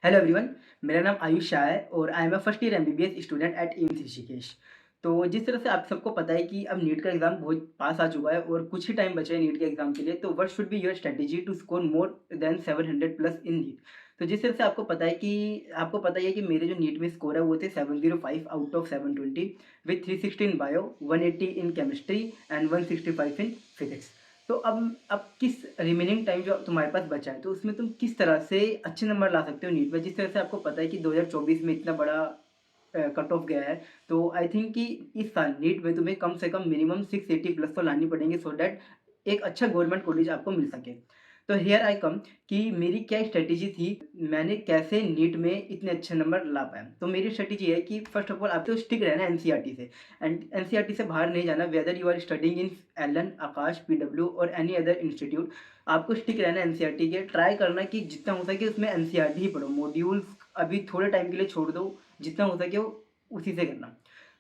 Hello everyone. मेरा नाम आयुष शाह है और I am a first year MBBS student at AIIMS Rishikesh. तो जिस तरह से आप सबको पता है कि अब नीट का एग्ज़ाम बहुत पास आ चुका है और कुछ ही टाइम बचा है नीट के एग्ज़ाम के लिए, तो what should be your strategy to score more than 700 plus in NEET. तो जिस तरह से आपको पता ही है कि मेरे जो नीट में स्कोर है वो थे 705 out of 720 with 360 in bio, 180 in chemistry and 165 in physics. तो अब किस रिमेनिंग टाइम जो तुम्हारे पास बचा है, तो उसमें तुम किस तरह से अच्छे नंबर ला सकते हो नीट में? जिस तरह से आपको पता है कि 2024 में इतना बड़ा कट ऑफ गया है, तो आई थिंक कि इस साल नीट में तुम्हें कम से कम मिनिमम 680 प्लस तो लानी पड़ेंगे सो दैट एक अच्छा गवर्नमेंट कॉलेज आपको मिल सके। तो हियर आई कम कि मेरी क्या स्ट्रैटेजी थी, मैंने कैसे नीट में इतने अच्छे नंबर ला पाया। तो मेरी स्ट्रैटेजी है कि फर्स्ट ऑफ ऑल आपको स्टिक रहना है एनसीईआरटी से, एंड एनसीईआरटी से बाहर नहीं जाना। Whether you are studying in Allen, Aakash, PW और एनी अदर इंस्टीट्यूट, आपको स्टिक रहना है एनसीईआरटी के। ट्राई करना कि जितना हो सके उसमें एनसीईआरटी ही पढ़ो। मॉड्यूल्स अभी थोड़े टाइम के लिए छोड़ दो, जितना हो सके वो उसी से करना।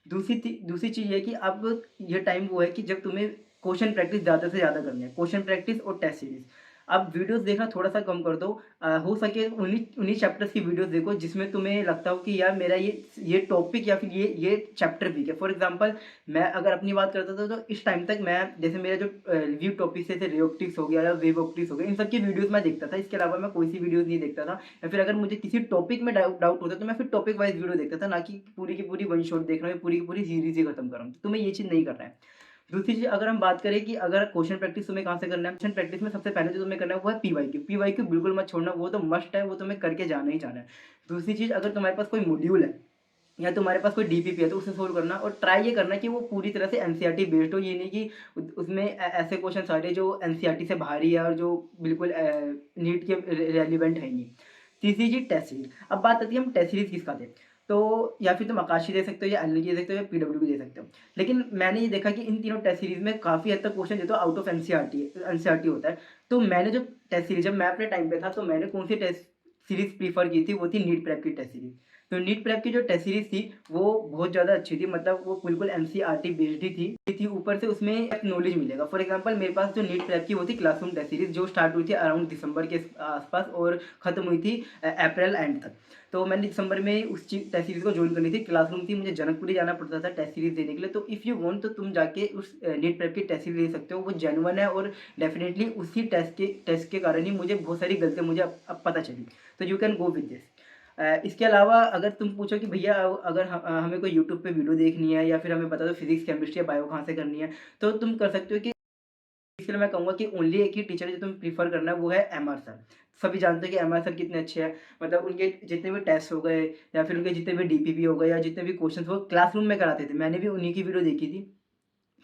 दूसरी चीज़ ये है कि अब ये टाइम वो है कि जब तुम्हें क्वेश्चन प्रैक्टिस ज़्यादा से ज़्यादा करनी है, क्वेश्चन प्रैक्टिस और टेस्ट सीरीज। अब वीडियोस देखना थोड़ा-सा कम कर दो। हो सके उन्हीं उन्हीं चैप्टर्स की वीडियोस देखो जिसमें तुम्हें लगता हो कि यार मेरा ये टॉपिक या फिर ये चैप्टर वीक है। फॉर एग्ज़ाम्पल, मैं अगर अपनी बात करता था तो इस टाइम तक मैं जैसे मेरा जो रिव्यू टॉपिक्स जैसे रेओप्टिक्स हो गया या वेव ऑप्टिक्स हो गया, इन सब की वीडियोस मैं देखता था। इसके अलावा मैं कोई सी वीडियोस नहीं देखता था, या फिर अगर मुझे किसी टॉपिक में डाउट होता तो मैं फिर टॉपिक वाइज़ वीडियो देखता था, ना कि पूरी की पूरी वन शॉट देख रहा हूँ, पूरी की पूरी सीरीज़ ही खत्म कर रहा हूँ। तो तुम्हें ये चीज़ नहीं करना है। दूसरी चीज़ अगर हम बात करें कि अगर क्वेश्चन प्रैक्टिस तुम्हें कहाँ से करना है, क्वेश्चन प्रैक्टिस में सबसे पहले जो तुम्हें करना है वो है पीवाईक्यू। पीवाईक्यू बिल्कुल मत छोड़ना, वो तो मस्ट है, वो तुम्हें करके जाना ही जाना है। दूसरी चीज़, अगर तुम्हारे पास कोई मॉड्यूल है या तुम्हारे पास कोई डीपीपी है तो उसे सोल्व करना, और ट्राई ये करना कि वो पूरी तरह से एनसीईआरटी बेस्ड हो। ये नहीं कि उसमें ऐसे क्वेश्चन आ रहे हैं जो एनसीईआरटी से बाहर ही है और जो बिल्कुल नीट के रेलिवेंट है नहीं। तीसरी चीज़ टेस्ट सीरीज। अब बात आती है हम टेस्ट सीरीज किसका दें, तो या फिर तुम आकाशी दे सकते हो या एलएलजी दे सकते हो या पीडब्ल्यू भी दे सकते हो। लेकिन मैंने ये देखा कि इन तीनों टेस्ट सीरीज में काफ़ी हद तक क्वेश्चन जो तो आउट ऑफ एनसीईआरटी होता है। तो मैंने जो टेस्ट सीरीज, जब मैं अपने टाइम पे था तो मैंने कौन सी टेस्ट सीरीज प्रीफर की थी, वो थी नीट प्रेप की टेस्ट सीरीज। तो नीट प्रेप की जो टेस्ट सीरीज थी वो बहुत ज़्यादा अच्छी थी, मतलब वो बिल्कुल एनसीईआरटी बेस्ड ही थी। ऊपर से उसमें एक नॉलेज मिलेगा। फॉर एग्जांपल, मेरे पास जो नीट प्रेप की वो थी क्लासरूम टेस्ट सीरीज, जो स्टार्ट हुई थी अराउंड दिसंबर के आसपास और खत्म हुई थी अप्रैल एंड तक। तो मैंने दिसंबर में उस टेस्ट सीरीज को ज्वाइन करनी थी। क्लासरूम थी, मुझे जनकपुरी जाना पड़ता था टेस्ट सीरीज देने के लिए। तो इफ़ यू वांट तो तुम जाके उस नीट प्रेप की टेस्ट सीरीज ले सकते हो, वो जेन्युइन है। और डेफिनेटली उसी टेस्ट के कारण ही मुझे बहुत सारी गलतियाँ मुझे अब पता चली। तो you can go with this. इसके अलावा अगर तुम पूछो कि भैया अगर हमें कोई यूट्यूब पे वीडियो देखनी है या फिर हमें बता दो फिजिक्स, केमिस्ट्री या बायो कहाँ से करनी है, तो तुम कर सकते हो कि इसके लिए मैं कहूँगा कि ओनली एक ही टीचर जो तुम्हें प्रेफ़र करना है वो है एमआर सर। सभी जानते हैं कि एमआर सर कितने अच्छे हैं, मतलब उनके जितने भी टेस्ट हो गए या फिर उनके जितने भी डीपीपी हो गए या जितने भी क्वेश्चंस वो क्लासरूम में कराते थे। मैंने भी उन्हीं की वीडियो देखी थी।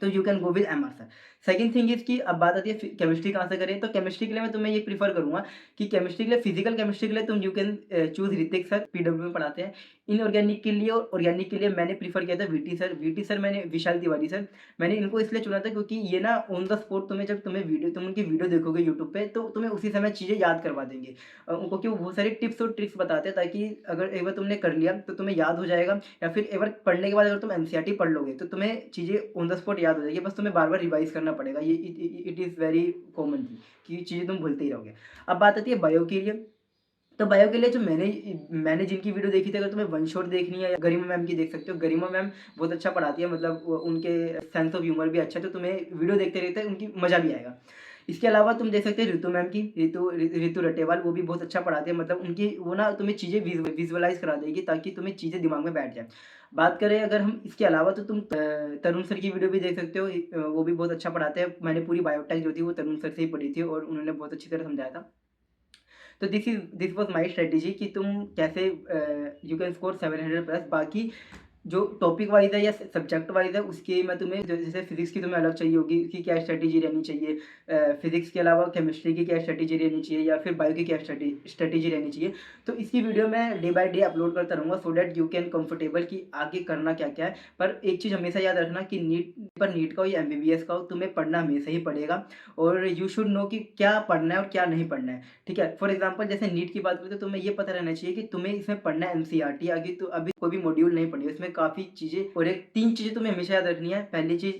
तो you can go with MR sir. Second thing is कि अब बात आती है केमिस्ट्री कहाँ से करें, तो केमिस्ट्री के लिए मैं तुम्हें ये प्रेफ़र करूँगा कि केमिस्ट्री के लिए, फिजिकल केमिस्ट्री के लिए तुम you can choose Ritik sir, PW में पढ़ाते हैं। इनऑर्गेनिक के लिए और ऑर्गेनिक के लिए मैंने प्रेफ़र किया था वीटी सर। वीटी सर मैंने विशाल तिवारी सर, मैंने इनको इसलिए चुना था क्योंकि ये ना ऑन द स्पॉट तुम्हें, जब तुम उनकी वीडियो देखोगे यूट्यूब पे तो तुम्हें उसी समय चीज़ें याद करवा देंगे। क्योंकि वो बहुत सारी टिप्स और ट्रिक्स बताते हैं, ताकि अगर एक बार तुमने कर लिया तो तुम्हें याद हो जाएगा, या फिर एक बार पढ़ने के बाद अगर तुम एनसीईआरटी पढ़ लोगे तो तुम्हें चीज़ें ऑन द स्पॉट याद हो जाएगी, बस तुम्हें बार-बार रिवाइज़ करना पड़ेगा। ये it is very common thing कि चीज़ें तुम भूलते ही रहोगे। अब बात आती है बायो के लिए, तो बायो के लिए जो मैंने जिनकी वीडियो देखी थी, अगर तुम्हें वन शॉट देखनी है, गरिमा मैम की देख सकते हो। गरिमा मैम बहुत अच्छा पढ़ाती है, मतलब उनके सेंस ऑफ ह्यूमर भी अच्छा है, तो तुम्हें वीडियो देखते रहते उनकी मज़ा भी आएगा। इसके अलावा तुम देख सकते हो रितु मैम की, रितु रटेवाल, वो भी बहुत अच्छा पढ़ाते हैं। मतलब उनकी वो ना तुम्हें चीज़ें विजुअलाइज़ करा देगी ताकि तुम्हें चीज़ें दिमाग में बैठ जाए। बात करें अगर हम इसके अलावा, तो तुम तरुण सर की वीडियो भी देख सकते हो। वो भी बहुत अच्छा पढ़ाते हैं। मैंने पूरी बायोटेक जो थी वो तरुण सर से ही पढ़ी थी और उन्होंने बहुत अच्छी तरह समझाया था। तो दिस वाज़ माय स्ट्रेटजी कि तुम कैसे यू कैन स्कोर 700 प्लस। बाकी जो टॉपिक वाइज़ है या सब्जेक्ट वाइज़ है, उसकी मैं तुम्हें जैसे फिज़िक्स की तुम्हें अलग चाहिए होगी, उसकी क्या स्ट्रैटेजी रहनी चाहिए, फिज़िक्स के अलावा केमिस्ट्री की क्या स्ट्रैटेजी रहनी चाहिए, या फिर बायो की क्या स्ट्रैटेजी रहनी चाहिए। तो इसकी वीडियो मैं डे बाय डे अपलोड करता रहूँगा so that you can comfortable कि आगे करना क्या-क्या है। पर एक चीज़ हमेशा याद रखना कि नीट का हो या एमबीबीएस का हो, तुम्हें पढ़ना हमेशा ही पड़ेगा और यू शुड नो कि क्या पढ़ना है और क्या नहीं पढ़ना है। ठीक है? फॉर एग्ज़ाम्पल, जैसे नीट की बात करें तो तुम्हें ये पता रहना चाहिए कि तुम्हें इसमें पढ़ना है एनसीईआरटी। आगे तो अभी कोई भी मॉड्यूल नहीं पढ़नी है, इसमें काफ़ी चीज़ें, और एक 3 चीज़ें तुम्हें हमेशा याद रखनी है। पहली चीज़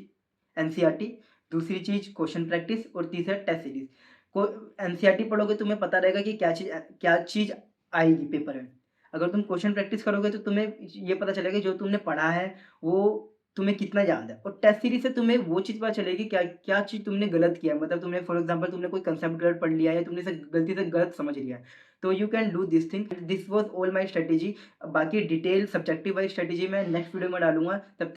एनसीईआरटी, दूसरी चीज़ क्वेश्चन प्रैक्टिस और तीसरा टेस्ट सीरीज़। को एनसीईआरटी पढ़ोगे तुम्हें पता रहेगा कि क्या चीज़ आएगी पेपर में। अगर तुम क्वेश्चन प्रैक्टिस करोगे तो तुम्हें ये पता चलेगा जो तुमने पढ़ा है वो तुम्हें कितना याद है, और टेस्ट सीरीज़ से तुम्हें वो चीज़ पता चलेगी क्या क्या चीज़ तुमने गलत किया है। मतलब तुमने फॉर एग्ज़ाम्पल तुमने कोई कांसेप्ट गलत पढ़ लिया है या तुमने इसे गलती से गलत समझ लिया है। तो you can do this thing, this was all my strategy. बाकी डिटेल सब्जेक्टिव वाइज़ स्ट्रैटेजी मैं नेक्स्ट वीडियो में डालूँगा। तब